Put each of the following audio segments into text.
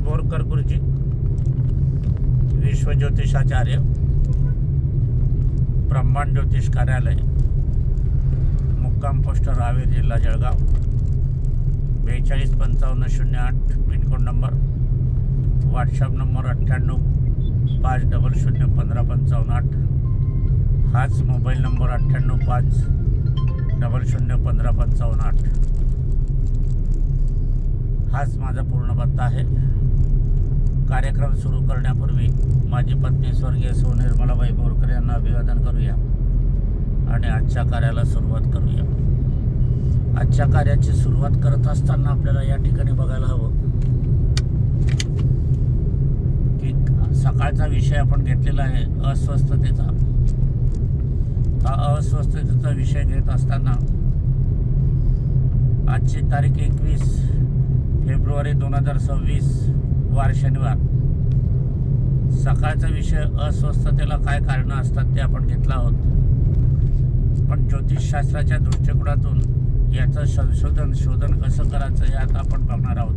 बोरकर गुरुजी, विश्व ज्योतिषाचार्य, ब्रह्मांड ज्योतिष कार्यालय, मुक्काम पोस्ट रावेर, जिल्हा Jalgaon, 425508 pincode number, WhatsApp number 9850151558, हाच मोबाईल नंबर 9850051558, हाच माझा पूर्ण पत्ता आहे. कार्यक्रम सुरू करण्यापूर्वी माझी पत्नी स्वर्गीय सौ निर्मलाबाई बोरकर यांना अभिवादन करूया आणि आजच्या कार्याला सुरुवात करूया. आजच्या कार्याची सुरुवात करत असताना आपल्याला या ठिकाणी बघायला हवं की सकाळचा विषय आपण घेतलेला आहे अस्वस्थतेचा. हा अस्वस्थतेचा विषय घेत असताना आजची तारीख 21 फेब्रुवारी 2026 वार शनिवार. सकाळचा विषय अस्वस्थतेला काय कारणं असतात ते आपण घेतला आहोत, पण ज्योतिषशास्त्राच्या दृष्टिकोनातून याचं शोधन कसं करायचं हे आता आपण बघणार आहोत.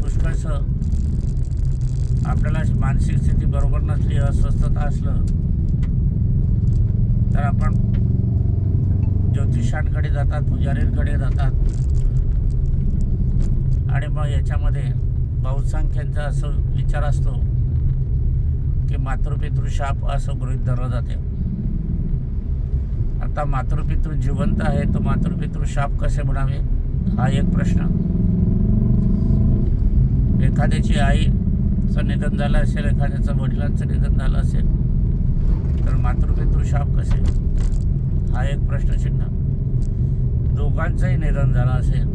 पुष्कळसं आपल्याला मानसिक स्थिती बरोबर नसली, अस्वस्थता असलं तर आपण ज्योतिषांकडे जातात, पुजारींकडे जातात आणि मग याच्यामध्ये बहुसंख्यांचा असं विचार असतो की मातृपितृशाप असं गृहीत धरलं जाते. आता मातृपितृ जिवंत आहे तर मातृपितृशाप कसे म्हणावे हा एक प्रश्न. एखाद्याची आईचं निधन झालं असेल, एखाद्याचं वडिलांचं निधन झालं असेल तर मातृपितृशाप कसे हा एक प्रश्नचिन्ह. दोघांचंही निधन झालं असेल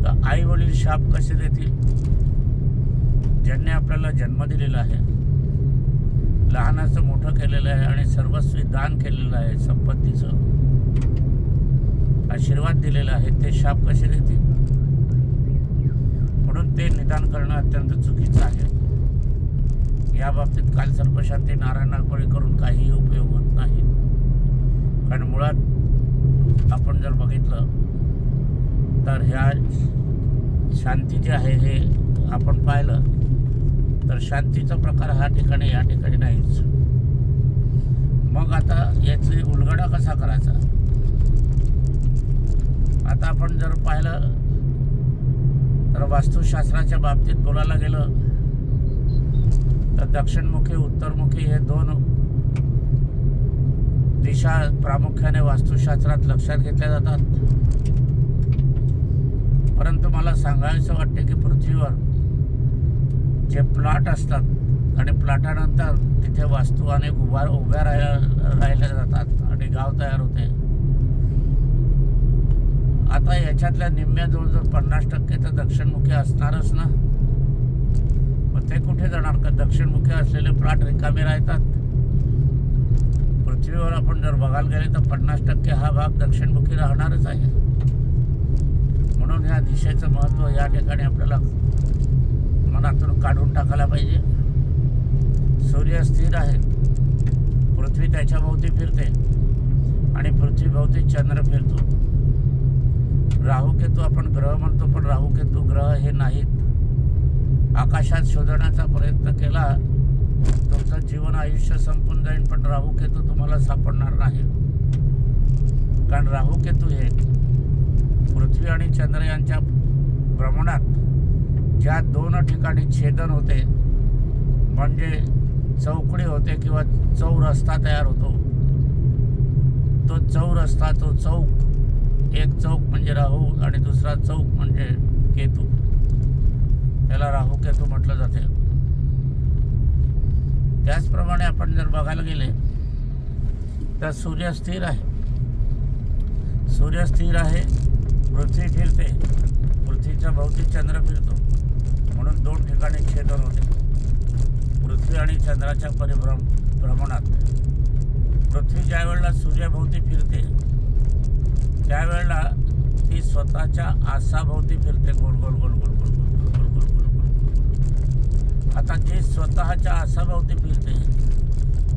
तर आई वडील शाप कसे देतील? ज्यांनी आपल्याला जन्म दिलेला आहे, लहानाचं मोठं केलेलं आहे आणि सर्वस्वी दान केलेलं आहे, संपत्तीचं आशीर्वाद दिलेला आहे, ते शाप कसे देतील? म्हणून ते निदान करणं अत्यंत चुकीचं आहे. या बाबतीत कालसर्पशांती नारायण नागबळी करून काहीही उपयोग होत नाही. कारण मुळात आपण जर बघितलं तर ह्या शांती जे आहे हे आपण पाहिलं तर शांतीचा प्रकार या ठिकाणी नाहीच. मग आता याची उलगडा कसा करायचा? आता आपण जर पाहिलं तर वास्तुशास्त्राच्या बाबतीत बोलायला गेलं तर दक्षिणमुखी उत्तरमुखी हे दोन दिशा प्रामुख्याने वास्तुशास्त्रात लक्षात घेतल्या जातात. परंतु मला सांगायचं वाटते की पृथ्वीवर जे प्लॉट असतात आणि प्लॉटानंतर तिथे वास्तू अनेक उभ्या राहिल्या जातात आणि गाव तयार होते. आता याच्यातल्या निम्म्या जवळजवळ 50% तर दक्षिणमुखी असणारच ना. मग ते कुठे जाणार? का दक्षिणमुखी असलेले प्लॉट रिकामे राहतात. पृथ्वीवर आपण जर बघायला गेले तर 50% हा भाग दक्षिणमुखी राहणारच आहे. म्हणून ह्या दिशेचं महत्त्व या ठिकाणी आपल्याला मनातून काढून टाकायला पाहिजे. सूर्य स्थिर आहे, पृथ्वी त्याच्या भोवती फिरते आणि पृथ्वीभोवती चंद्र फिरतो. राहूकेतू आपण ग्रह म्हणतो, पण राहूकेतू ग्रह हे नाहीत. आकाशात शोधण्याचा प्रयत्न केला तुमचं जीवन आयुष्य संपून जाईल, पण राहूकेतू तुम्हाला सापडणार नाही. कारण राहूकेतू हे पृथ्वी आणि चंद्र यांच्या भ्रमणात ज्या दोन ठिकाणी छेदन होते म्हणजे चौकडी होते किंवा चौरस्ता तयार होतो, तो चौरस्ता, तो चौक, एक चौक म्हणजे राहू आणि दुसरा चौक म्हणजे केतू, त्याला राहूकेतू म्हटलं जाते. त्याचप्रमाणे आपण जर बघायला गेले तर सूर्य स्थिर आहे, पृथ्वी फिरते, पृथ्वीच्या भोवती चंद्र फिरतो. म्हणून दोन ठिकाणी छेदन होते पृथ्वी आणि चंद्राच्या भ्रमणात. पृथ्वी ज्या वेळेला सूर्याभोवती फिरते त्यावेळेला ती स्वतःच्या आसाभोवती फिरते, गोल गोल गोल गोल गोल गोल गोल गोल गोल गोल. आता जी स्वतःच्या आसाभोवती फिरते,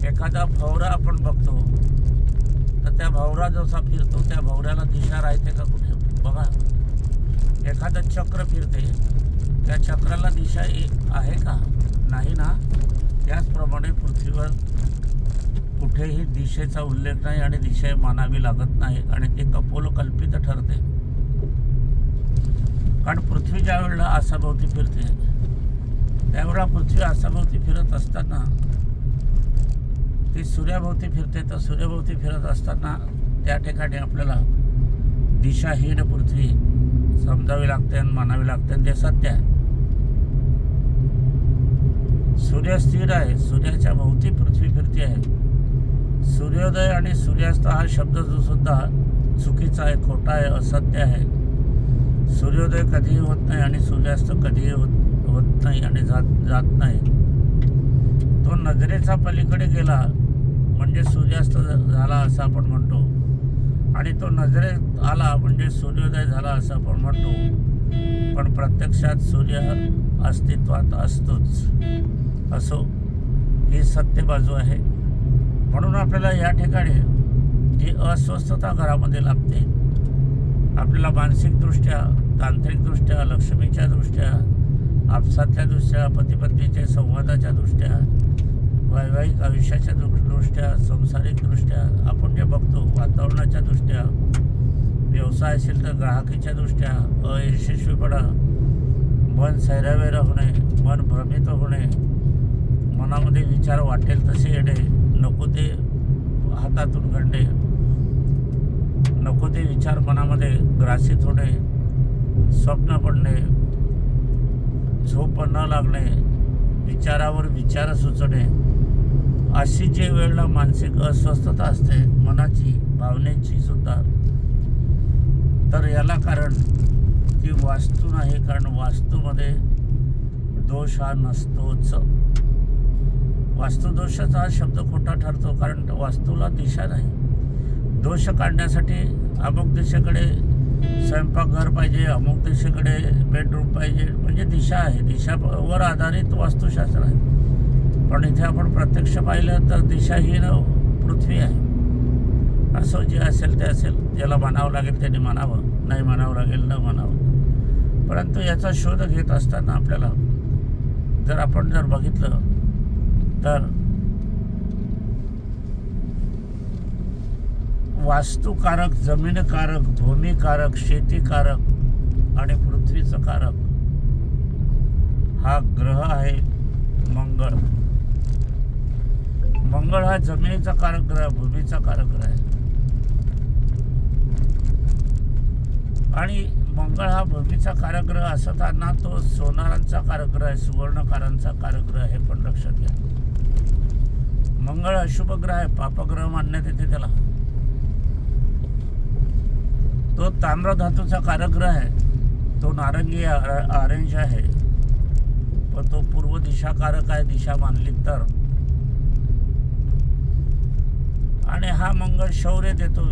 एखादा भवरा आपण बघतो तर त्या भवरा जसा फिरतो त्या भवऱ्याला दिशा राहते का कुठे? बघा, एखादं चक्र फिरते, त्या चक्राला दिशा आहे का? नाही ना. त्याचप्रमाणे पृथ्वीवर कुठेही दिशेचा उल्लेख नाही आणि दिशा मानावी लागत नाही आणि ते कपोलकल्पित ठरते. कारण पृथ्वी ज्या वेळेला आसाभोवती फिरते, त्यावेळेला पृथ्वी आसाभोवती फिरत असताना ती सूर्याभोवती फिरते, तर सूर्याभोवती फिरत असताना त्या ठिकाणी आपल्याला दिशाहीन पृथ्वी समजावी लागते आणि मानावी लागते, आणि ते सत्य आहे. सूर्य स्थिर आहे, सूर्याच्या भोवती पृथ्वी फिरते आहे. सूर्योदय आणि सूर्यास्त हा शब्द जो सुद्धा चुकीचा आहे, खोटा आहे, असत्य आहे. सूर्योदय कधीही होत नाही आणि सूर्यास्त कधीही होत नाही आणि जात नाही. तो नजरेचा पलीकडे गेला म्हणजे सूर्यास्त झाला असं आपण म्हणतो, आणि तो नजरेत आला म्हणजे सूर्योदय झाला असं आपण म्हणतो. पण प्रत्यक्षात सूर्य अस्तित्वात असतोच. असो, ही सत्य बाजू आहे. म्हणून आपल्याला या ठिकाणी जी अस्वस्थता घरामध्ये लागते, आपल्याला मानसिकदृष्ट्या, तांत्रिकदृष्ट्या, लक्ष्मीच्या दृष्ट्या, आपसातल्या दृष्ट्या, पतीपत्नीच्या संवादाच्या दृष्ट्या, वैवाहिक आयुष्याच्या दृष्ट्या, सांसारिकदृष्ट्या, आपण जे बघतो वातावरणाच्या दृष्ट्या, व्यवसाय असेल तर ग्राहकीच्या दृष्ट्या, अयशस्वीपणा, मन सैरावैरा होणे, मन भ्रमित होणे, मनामध्ये विचार वाटेल तसे येणे, नको ते हातातून घडणे, नको ते विचार मनामध्ये ग्रासित होणे, स्वप्न पडणे, झोप न लागणे, विचारावर विचार सुचणे, अशी जे वेळेला मानसिक अस्वस्थता असते, मनाची, भावनेची सुद्धा, तर याला कारण ती वास्तू नाही. कारण वास्तूमध्ये दोष हा नसतोच. वास्तुदोषाचा हा शब्द खोटा ठरतो, कारण वास्तूला दिशा नाही. दोष काढण्यासाठी अमुक दिशेकडे स्वयंपाकघर पाहिजे, अमुक दिशेकडे बेडरूम पाहिजे, म्हणजे दिशा आहे. दिशावर आधारित वास्तुशास्त्र आहे. पण इथे आपण प्रत्यक्ष पाहिलं तर दिशाहीन पृथ्वी आहे. असं जे असेल ते असेल, ज्याला मानावं लागेल त्यांनी मानावं, नाही मानावं लागेल न मानावं. परंतु याचा शोध घेत असताना आपल्याला जर बघितलं तर वास्तुकारक, जमीनकारक, भूमिकारक, शेतीकारक आणि पृथ्वीचं कारक हा ग्रह आहे मंगळ. मंगळ हा जमिनीचा कारक ग्रह, भूमीचा कारक ग्रह आहे. आणि मंगळ हा भूमीचा कारक ग्रह असताना तो सोनारांचा कारक ग्रह आहे, सुवर्णकारांचा कारक ग्रह आहे. पण लक्षात घ्या, मंगळ अशुभ ग्रह आहे, पापग्रह मानण्यात येते त्याला. तो ताम्र धातूचा कारक ग्रह आहे, तो नारंगी ऑरेंज आहे, पण तो पूर्व दिशा कारक आहे, दिशा मानली तर. आणि हा मंगळ शौर्य देतो,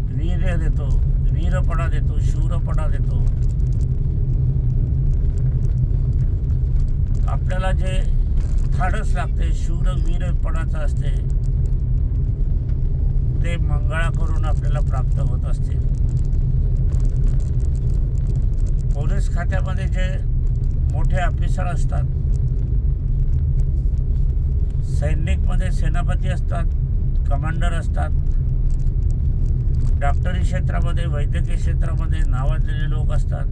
वीर्य देतो, वीरपणा देतो, शूरपणा देतो. आपल्याला जे धाडस लागते, शूर वीरपणाचं असते, ते मंगळाकडून आपल्याला प्राप्त होत असते. पोलीस खात्यामध्ये जे मोठे ऑफिसर असतात, सैनिकमध्ये सेनापती असतात, कमांडर असतात, डॉक्टरी क्षेत्रामध्ये, वैद्यकीय क्षेत्रामध्ये नावाजलेले लोक असतात,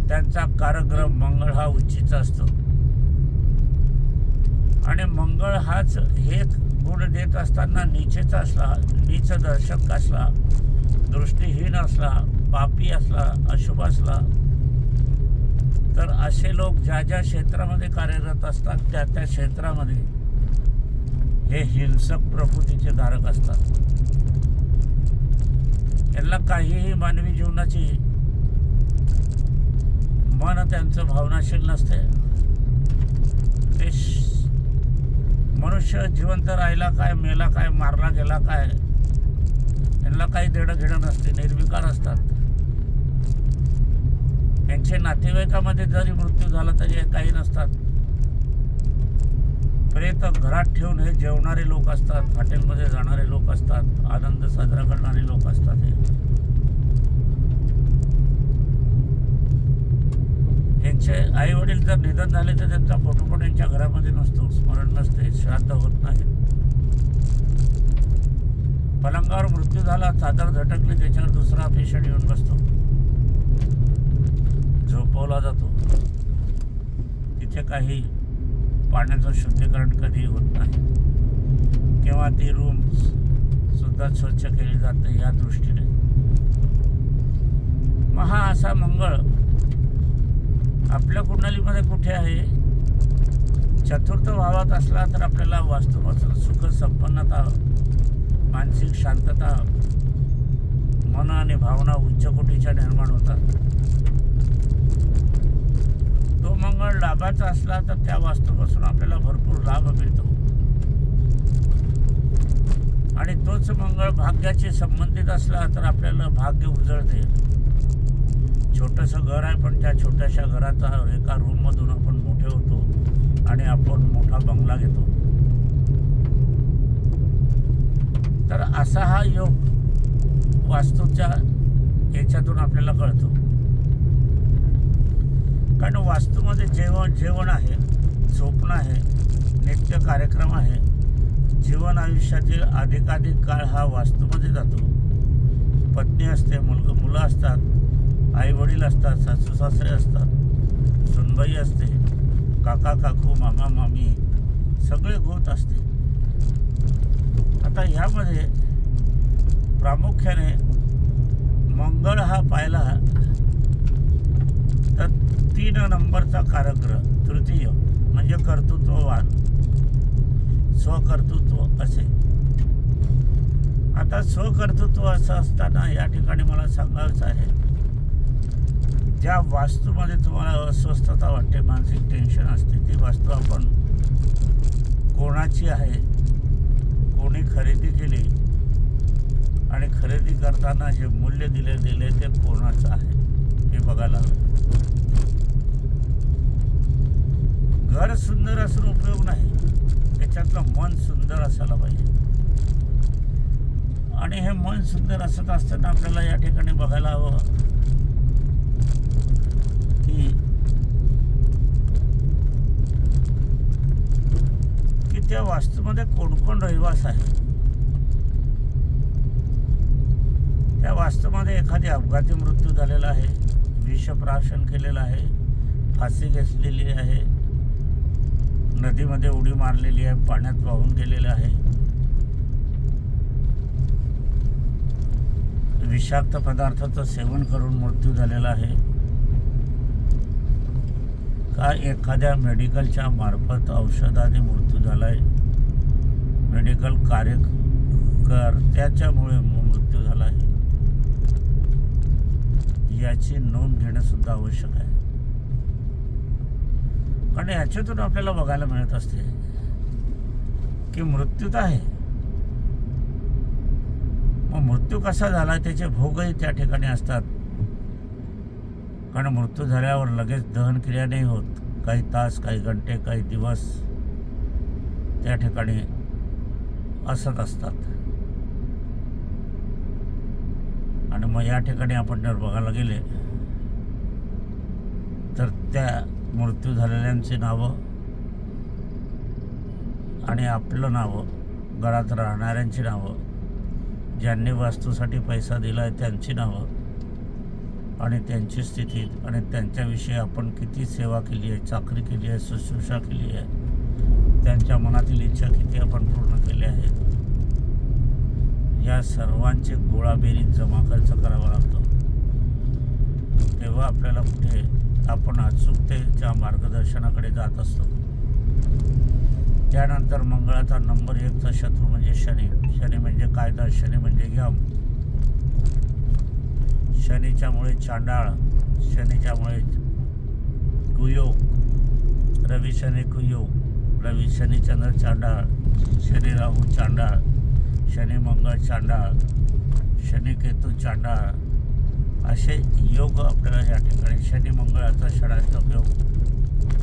त्यांचा कारकग्रह मंगळ हा उच्चीचा असतो. आणि मंगळ हाच हे गुण देत असताना नीचेचा असला, नीच दर्शक असला, दृष्टीहीन असला, पापी असला, अशुभ असला, तर असे लोक ज्या ज्या क्षेत्रामध्ये कार्यरत असतात त्या त्या क्षेत्रामध्ये हे हिंसक प्रकृतीचे धारक असतात. यांना काहीही मानवी जीवनाची मन त्यांचं भावनाशील नसते. ते मनुष्य जिवंत राहिला काय, मेला काय, मारला गेला काय, यांना काही देणं घेणं नसते, निर्विकार असतात. यांचे नातेवाईकामध्ये जरी मृत्यू झाला तरी काही नसतात. प्रेत घरात ठेवून हे जेवणारे लोक असतात, हॉटेलमध्ये जाणारे लोक असतात, आनंद साजरा करणारे लोक असतात. हे आई वडील जर निधन झाले तर त्यांचा फोटो पण यांच्या घरामध्ये नसतो, स्मरण नसते, श्राद्ध होत नाही. पलंगावर मृत्यू झाला, चादर झटकली, त्याच्यावर दुसरा पेशंट येऊन बसतो, झोपवला जातो. तिथे काही पाण्याचं शुद्धीकरण कधी होत नाही किंवा ती रूम सुद्धा स्वच्छ केली जाते या दृष्टीने. मग हा असा मंगळ आपल्या कुंडलीमध्ये कुठे आहे? चतुर्थ भावात असला तर आपल्याला वास्तूपासून सुख, संपन्नता, मानसिक शांतता, मन आणि भावना उच्च कोटीच्या निर्माण होतात. तो मंगळ लाभाचा असला तर त्या वास्तूपासून आपल्याला भरपूर लाभ मिळतो. आणि तोच मंगळ भाग्याशी संबंधित असला तर आपल्याला भाग्य उजळते. छोटंसं घर आहे पण त्या छोट्याशा घराचा एका रूममधून आपण मोठे होतो आणि आपण मोठा बंगला घेतो. तर असा हा योग वास्तूच्या याच्यातून आपल्याला कळतो. कारण वास्तूमध्ये जेवण आहे, झोपणं आहे, नित्य कार्यक्रम आहे. जीवन आयुष्यातील अधिकाधिक काळ हा वास्तूमध्ये जातो. पत्नी असते, मुलं असतात, आई वडील असतात, सासू सासरे असतात, सुनबाई असते, काका काकू, मामा मामी, सगळे गोत असते. आता ह्यामध्ये प्रामुख्याने मंगळ हा पाहिला तर 3 नंबरचा कारकग्रह, तृतीय म्हणजे कर्तृत्ववान, स्वकर्तृत्व असे. आता स्वकर्तृत्व असं असताना या ठिकाणी मला सांगायचं आहे, ज्या वास्तूमध्ये तुम्हाला अस्वस्थता वाटते, मानसिक टेन्शन असते, ती वास्तू आपण कोणाची आहे, कोणी खरेदी केली आणि खरेदी करताना जे मूल्य दिले ते कोणाचं आहे हे बघायला हवं. घर सुंदर असून उपयोग नाही, त्याच्यातलं मन सुंदर असायला पाहिजे. आणि हे मन सुंदर असत असताना आपल्याला या ठिकाणी बघायला हवं की त्या वास्तूमध्ये कोण कोण रहिवास आहे. त्या वास्तूमध्ये एखादी अपघाती मृत्यू झालेला आहे, विषप्राशन केलेलं आहे, फाशी घेतलेली आहे, नदीमध्ये उडी मारलेली आहे, पाण्यात वाहून गेलेलं आहे, विषाक्त पदार्थाचं सेवन करून मृत्यू झालेला आहे, का एखाद्या मेडिकलच्या मार्फत औषधाने मृत्यू झाला आहे, मेडिकल कार्यकर्त्याच्यामुळे मृत्यू झाला आहे, याची नोंद घेणं सुद्धा आवश्यक आहे. कारण याच्यातून आपल्याला बघायला मिळत असते की मृत्यू तर आहे, मग मृत्यू कसा झाला त्याचे भोगही त्या ठिकाणी असतात. कारण मृत्यू झाल्यावर लगेच दहनक्रिया नाही होत, काही तास, काही घंटे, काही दिवस त्या ठिकाणी असत असतात. आणि मग या ठिकाणी आपण जर बघायला गेले तर त्या मृत्यू झालेल्यांची नावं आणि आपलं नावं, घरात राहणाऱ्यांची नावं, ज्यांनी वास्तूसाठी पैसा दिला आहे त्यांची नावं आणि त्यांची स्थिती आणि त्यांच्याविषयी आपण किती सेवा केली आहे, चाकरी केली आहे, शुश्रूषा केली आहे, त्यांच्या मनातील इच्छा किती आपण पूर्ण केल्या आहेत, या सर्वांचे गोळाबेरीज जमा खर्च करावा लागतो. तेव्हा आपल्याला कुठे आपण अचूकतेच्या मार्गदर्शनाकडे जात असतो. त्यानंतर मंगळाचा नंबर 1चा शत्रू म्हणजे शनी. शनी म्हणजे कायदा, शनी म्हणजे यम, शनीच्यामुळे चांडाळ, शनीच्यामुळे कुयोग, रवी शनी कुयोग, रवी शनी चंद्र चांडाळ, शनी राहू चांडाळ, शनी मंगळ चांडाळ, शनी केतू चांडाळ, असे योग आपल्याला या ठिकाणी शनी मंगळाचा षडाष्टक योग,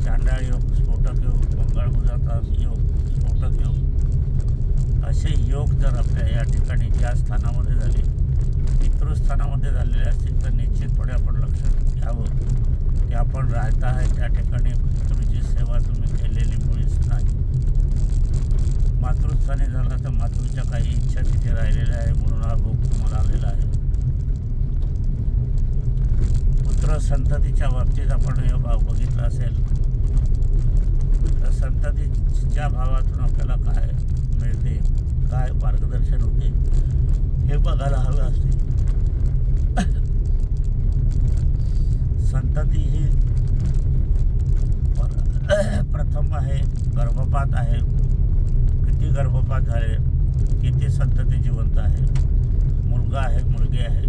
चांडाळ योग, स्फोटक योग, मंगळ बुधाचा योग, स्फोटक योग, असे योग जर आपल्या या ठिकाणी ज्या स्थानामध्ये झाले पितृस्थानामध्ये झालेले असतील तर निश्चितपणे आपण लक्षात घ्यावं की आपण राहता आहे त्या ठिकाणी पितृची सेवा तुम्ही केलेली मुळीच नाही. मातृस्थानी झाला तर मातृच्या काही इच्छा तिथे राहिलेल्या आहे म्हणून हा भोग तुम्हाला आलेला आहे. पुत्र संततीच्या बाबतीत आपण हे भाव बघितला असेल तर संततीच्या भावातून आपल्याला काय मिळते, काय मार्गदर्शन होते हे बघायला हवे असते. संतती ही प्रथम आहे, गर्भपात आहे, किती गर्भपात झाले, किती संतती जिवंत आहे, मुलगा आहे, मुलगी आहे,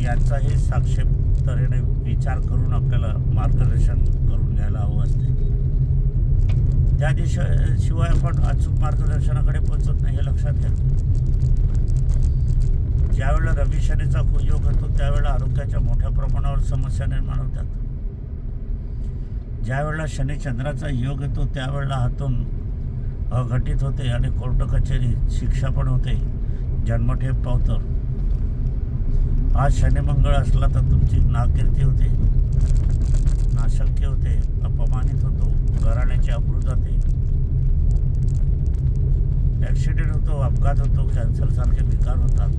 याचाही साक्षेप तऱ्हेने विचार करून आपल्याला मार्गदर्शन करून घ्यायला हवं असते. त्या शिवाय आपण अचूक मार्गदर्शनाकडे पोहोचत नाही हे लक्षात घ्या. ज्यावेळेला रवी शनीचा योग होतो त्यावेळेला आरोग्याच्या मोठ्या प्रमाणावर समस्या निर्माण होतात. ज्यावेळेला शनी चंद्राचा योग येतो त्यावेळेला हातून अघटित होते आणि कोर्ट कचेरी शिक्षा पण होते, जन्मठेप पावतं. आज शनी मंगळ असला तर तुमची नाकीर्ती होते, नाशक्य होते, अपमानित होतो, घराण्याची अब्रू जाते, ॲक्सिडेंट होतो, अपघात होतो, कॅन्सरसारखे विकार होतात.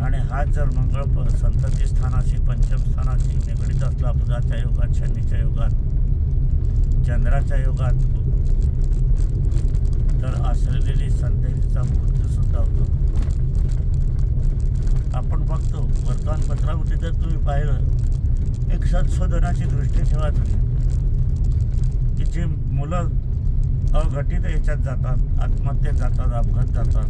आणि हा जर मंगळ संतती स्थानाशी, पंचम स्थानाशी निगडीत असला बुधाच्या योगात, शनीच्या योगात, चंद्राच्या योगात, तर असलेली संततीचा मृत्यूसुद्धा होतो. आपण बघतो वर्तमानपत्रामध्ये जर तुम्ही पाहिलं, एक संशोधनाची दृष्टी ठेवा तुम्ही की जी मुलं अघटित याच्यात जातात, आत्महत्येत जातात, अपघात जातात,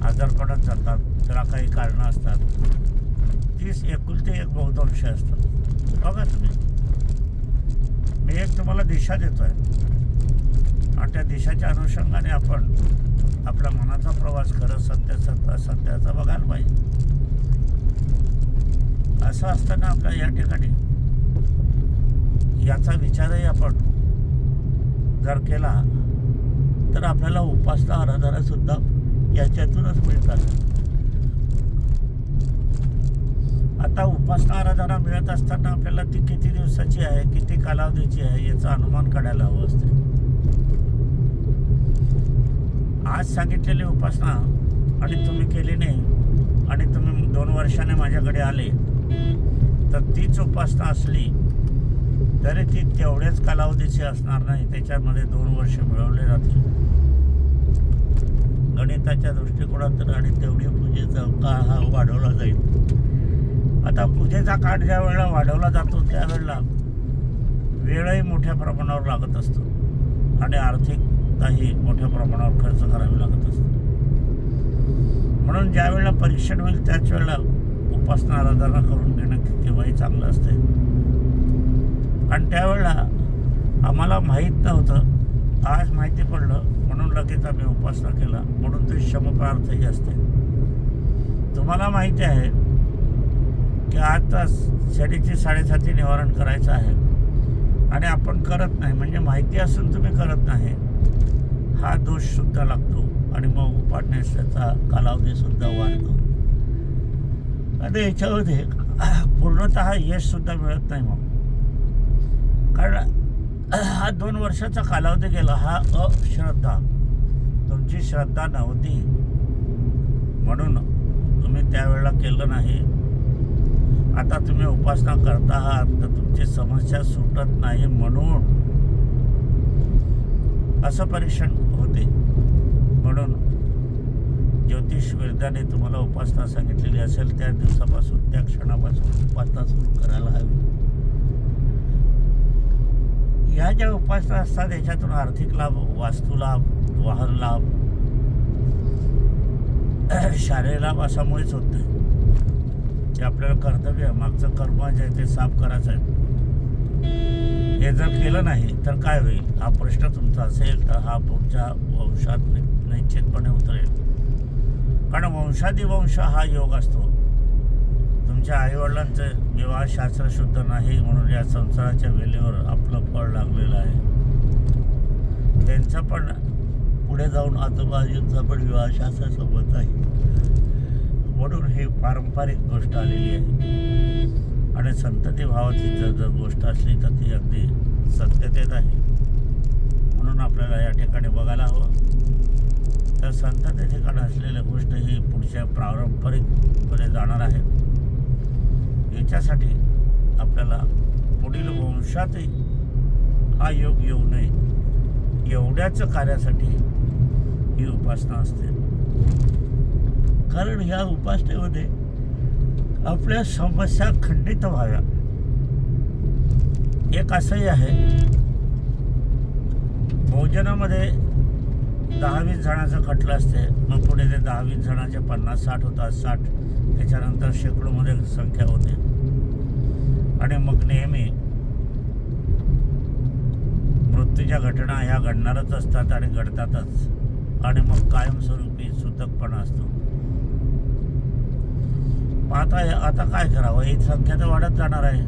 आजारपणात जातात, त्याला काही कारणं असतात, 30-1 बहुतांश असतात. बघा तुम्ही, मी एक तुम्हाला दिशा देतो आहे आणि त्या दिशाच्या अनुषंगाने आपण आपल्या मनाचा प्रवास खरं सत्याचा बघायला पाहिजे. असं असताना आपल्या या ठिकाणी याचा विचारही आपण जर केला तर आपल्याला उपासना आराधना सुद्धा याच्यातूनच मिळतात. आता उपासना आराधना मिळत असताना आपल्याला ती किती दिवसाची आहे, किती कालावधीची आहे याचा अनुमान काढायला हवं असते. आज सांगितलेली उपासना आणि तुम्ही केली नाही आणि तुम्ही 2 वर्षाने माझ्याकडे आले तर तीच उपासना असली तरी ती तेवढ्याच कालावधीची असणार नाही, त्याच्यामध्ये 2 वर्ष मिळवले जातील गणिताच्या दृष्टिकोनातून आणि तेवढी पूजेचा काळ हा वाढवला जाईल. आता पूजेचा काळ ज्या वेळेला वाढवला जातो त्यावेळेला वेळही मोठ्या प्रमाणावर लागत असतो आणि आर्थिकताही मोठ्या प्रमाणावर खर्च करावी लागत असतो. म्हणून ज्या वेळेला परीक्षण होईल त्याच वेळेला उपासना आराधना करून घेणं केव्हाही चांगलं असते. आणि त्यावेळेला आम्हाला माहीत नव्हतं, आज माहिती पडलं म्हणून लगेच आम्ही उपासना केला, म्हणून ते क्षमप्रार्थही असते. तुम्हाला माहिती आहे की आता शनीची 7.5 निवारण करायचं आहे आणि आपण करत नाही, म्हणजे माहिती असून तुम्ही करत नाही, हा दोषसुद्धा लागतो आणि मग उपासनेचा कालावधीसुद्धा वाढतो आणि याच्यामध्ये पूर्णतः यशसुद्धा मिळत नाही. मग कारण हा 2 वर्षाचा कालावधी गेला, हा अश्रद्धा, तुमची श्रद्धा नव्हती म्हणून तुम्ही त्यावेळेला केलं नाही. आता तुम्ही उपासना करता आहात तर तुमची समस्या सुटत नाही म्हणून असं परीक्षण होते. म्हणून ज्योतिष वेदाने तुम्हाला उपासना सांगितलेली असेल त्या दिवसापासून, त्या क्षणापासून उपासना सुरू करायला हवी. ह्या ज्या उपासना असतात याच्यातून आर्थिक लाभ, वास्तू लाभ, वाहन लाभ, शारीरिक लाभ असा मुळीच होत नाही. ते आपल्याला कर्तव्य, मागचं कर्म जे आहे ते साफ करायचं आहे. हे जर केलं नाही तर काय होईल हा प्रश्न तुमचा असेल तर हा पुढच्या वंशात निश्चितपणे उतरेल. कारण वंशादिवंश हा योग असतो. तुमच्या आईवडिलांचं विवाहशास्त्र शुद्ध नाही म्हणून या संसाराच्या वेळेवर आपलं फळ लागलेलं आहे. त्यांचं पण पुढे जाऊन आजोबाजींचा पण विवाह शास्त्रासोबत आहे. म्हणून ही पारंपरिक गोष्ट आलेली आहे आणि संतती भावाची जर गोष्ट असली तर ती अगदी सत्यतेत आहे. म्हणून आपल्याला या ठिकाणी बघायला हवं. तर संतती ठिकाणी असलेली गोष्ट ही पुढच्या पारंपरिककडे जाणार आहे. याच्यासाठी आपल्याला पुढील वंशातही हा योग येऊ नये एवढ्याच कार्यासाठी ही उपासना असते. कारण ह्या उपासनेमध्ये आपल्या समस्या खंडित व्हाव्या. एक असंही आहे, भोजनामध्ये 10-20 जणांचं खटलं असते, मग पुढे ते 10-20 जणांचे 50-60 होतात, 60 त्याच्यानंतर शेकडोमध्ये संख्या होते आणि मग नेहमी मृत्यूच्या घटना ह्या घडणारच असतात आणि घडतातच आणि मग कायमस्वरूपी सूतकपणा असतो. आता काय करावं, ही संख्या तर वाढत जाणार आहे.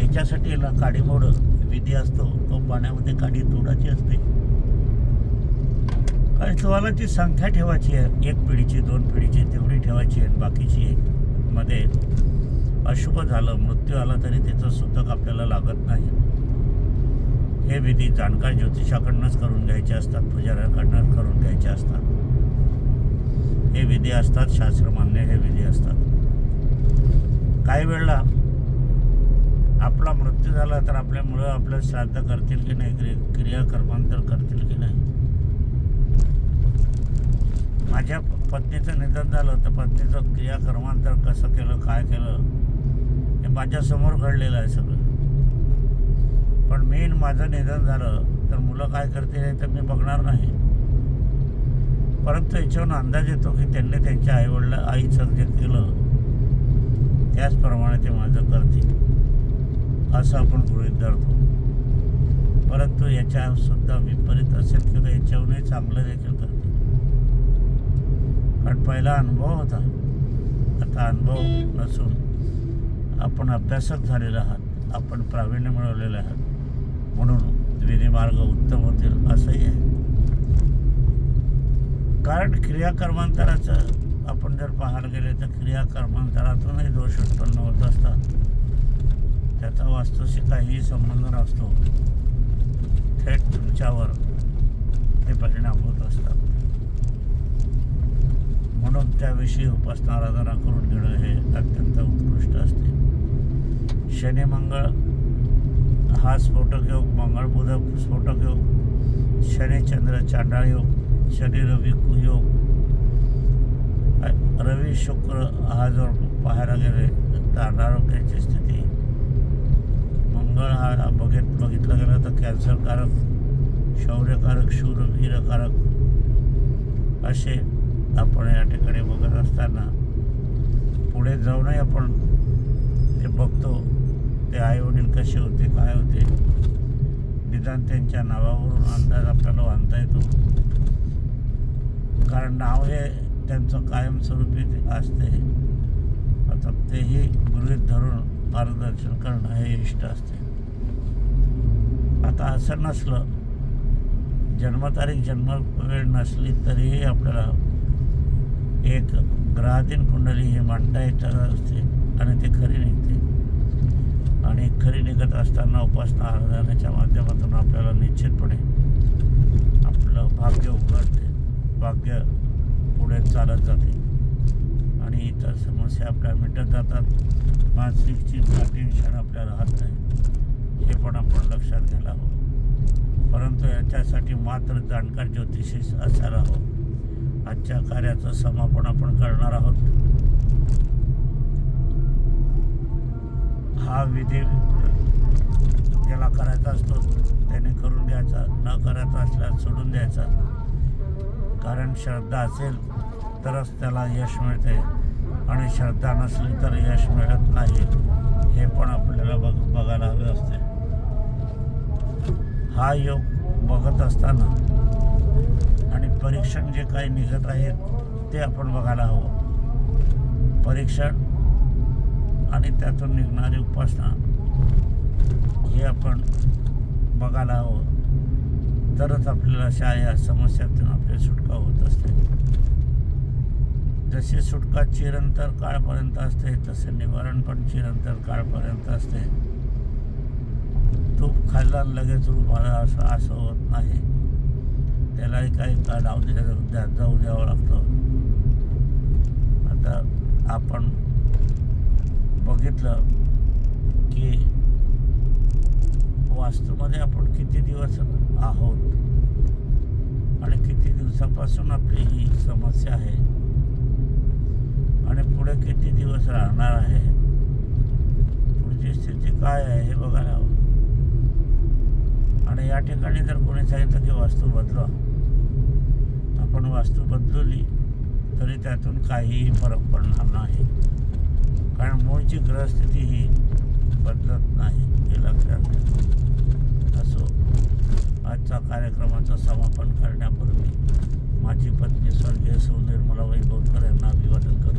याच्यासाठी काडीमोड विधी असतो, तो पाण्यामध्ये काडी तोडायची असते. कारण तुम्हाला ती संख्या ठेवायची आहे, 1 पिढीची 2 पिढीची तेवढी ठेवायची आहे. बाकीची मध्ये अशुभ झालं, मृत्यू आला तरी त्याचं सूतक आपल्याला लागत नाही. हे विधी जाणकार ज्योतिषाकडनंच करून घ्यायचे असतात, पुजाऱ्याकडनंच करून घ्यायचे असतात. हे विधी असतात, शास्त्रमान्य हे विधी असतात. काही वेळेला आपला मृत्यू झाला तर आपल्या मुलं आपलं श्राद्ध करतील की नाही, क्रियाकर्मांतर करतील की नाही. माझ्या पत्नीचं निधन झालं तर पत्नीचं क्रियाकर्मांतर कसं केलं, काय केलं, हे माझ्यासमोर घडलेलं आहे सगळं. पण माझं निधन झालं तर मुलं काय करतील हे तर मी बघणार नाही. परंतु याच्यावरून अंदाज येतो की त्यांनी त्यांच्या आईचं जे केलं त्याचप्रमाणे ते माझं करतील असं आपण गृहीत धरतो. परंतु याच्यासुद्धा विपरीत असेल किंवा याच्याहूनही चांगलं देखील करतील. कारण पहिला अनुभव होता, आता अनुभव नसून आपण अभ्यासक झालेला आहात, आपण प्रावीण्य मिळवलेले आहात, म्हणून विधिमार्ग उत्तम होतील असंही आहे. कारण क्रियाकर्मांतराचं आपण जर पाहायला गेले तर क्रियाकर्मांतरातूनही दोष उत्पन्न होत असतात. त्याचा वास्तूशी काहीही संबंध नसतो, थेट तुमच्यावर ते परिणाम होत असतात. म्हणून त्याविषयी उपासना आराधना करून घेणं हे अत्यंत उत्कृष्ट असते. शनी मंगळ हा स्फोटक योग, मंगळ बुध स्फोटक योग, शनी चंद्र चांडाळ योग, शनी रवी कुयोग, रवी शुक्र हा जर पाहायला गेले तर अनारोग्याची स्थिती, मंगळ हा बघितलं गेलं तर कॅन्सरकारक, शौर्यकारक, शूरवीरकारक असे आपण या ठिकाणी बघत असताना पुढे जाऊनही आपण ते बघतो. ते आईवडील कसे होते, काय होते, निदान त्यांच्या नावावरून अंदाज आपल्याला बांधता येतो. कारण नाव हे त्यांचं कायमस्वरूपी असते. आता तेही गृहीत धरून मार्गदर्शन करणं हे इष्ट असते. आता असं नसलं, जन्मतारीख जन्मवेळ नसली तरीही आपल्याला एक ग्रहाधीन कुंडली ही मांडता येत असते आणि ती खरी निघते. आणि खरी निघत असताना उपासना आराधनेच्या माध्यमातून आपल्याला निश्चितपणे आपलं भाग्य उघडते, भाग्य पुढे चालत जाते आणि इतर समस्या आपल्या मिटत जातात. मानसिक चिंता, टेन्शन आपल्या राहत नाही, हे पण आपण लक्षात घ्यायला हवं. परंतु याच्यासाठी मात्र जाणकार ज्योतिषी असायला हवं. आजच्या कार्याचं समापन आपण करणार आहोत. हा विधी ज्याला करायचा असतो त्याने करून घ्यायचा, न करायचा असल्यास सोडून द्यायचा. कारण श्रद्धा असेल तरच त्याला यश मिळते आणि श्रद्धा नसली तर यश मिळत नाही, हे पण आपल्याला बघायला हवे असते. हा योग बघत असताना आणि परीक्षण जे काही निघत आहेत ते आपण बघायला हवं. परीक्षण आणि त्यातून निघणारी उपासना हे आपण बघायला हवं. तरच आपल्याला अशा या समस्यातून आपली सुटका होत असते. जशी सुटका चिरंतर काळपर्यंत असते तसे निवारण पण चिरंतर काळपर्यंत असते. तूप खाल्ला लगेच मला असं होत नाही. त्यालाही काही कालाव जाऊ द्यावं लागतं. आता आपण बघितलं की वास्तूमध्ये आपण किती दिवस आहोत आणि किती दिवसापासून आपली ही समस्या आहे आणि पुढे किती दिवस राहणार आहे, पुढची स्थिती काय आहे हे बघायला हवं. आणि या ठिकाणी जर कोणी सांगितलं की वास्तू बदला, आपण वास्तू बदलली तरी त्यातून काहीही फरक पडणार नाही, कारण मूळची ग्रहस्थिती ही बदलत नाही, हे लक्षात घ्या. असो, आजचा कार्यक्रमाचं समापन करण्यापूर्वी माझी पत्नी स्वर्गीय सौ निर्मला वैभवकर यांना अभिवादन करतो.